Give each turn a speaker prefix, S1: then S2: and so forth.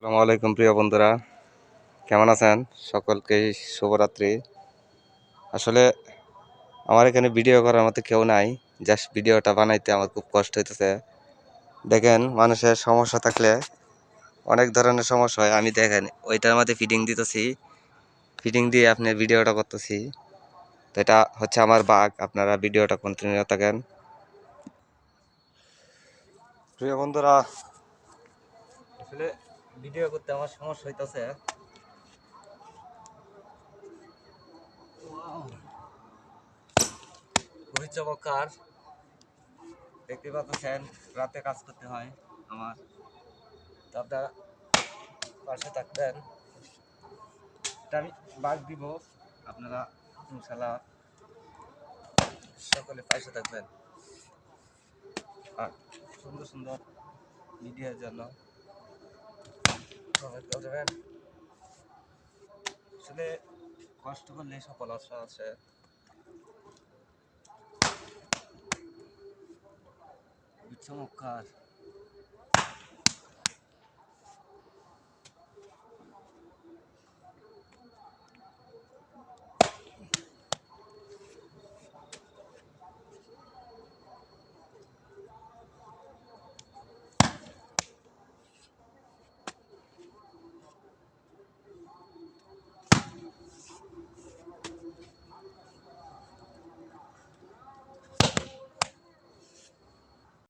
S1: আসসালামু আলাইকুম প্রিয় বন্ধুরা, কেমন আছেন? সকলকে শুভরাত্রি। আসলে আমার এখানে ভিডিও করার মতো কেউ নাই। জাস্ট ভিডিওটা বানাইতে আমার খুব কষ্ট হইতেছে। দেখেন, মানুষের সমস্যা থাকলে অনেক ধরনের সমস্যা হয়। আমি দেখেন ওইটার মধ্যে ফিটিং দিতেছি, ফিটিং দিয়ে আপনি ভিডিওটা করতেছি। তো এটা হচ্ছে আমার বাগ। আপনারা ভিডিওটা কন্টিনিউ থাকেন। প্রিয় বন্ধুরা, আসলে ভিডিও করতে আমার সমস্যা হইতেছে। খুবই চমৎকার দেখতে পাচ্ছেন, রাতে কাজ করতে হয় আমার। তো আপনারা পাশে থাকবেন, এটা আমি বাগ দিব। আপনারা ইনশাল্লাহ সকলে পাশে থাকবেন আর সুন্দর সুন্দর ভিডিওর জন্য কমেন্ট করবেন। আসলে কষ্ট করলে সফলতা আছে। চমৎকার।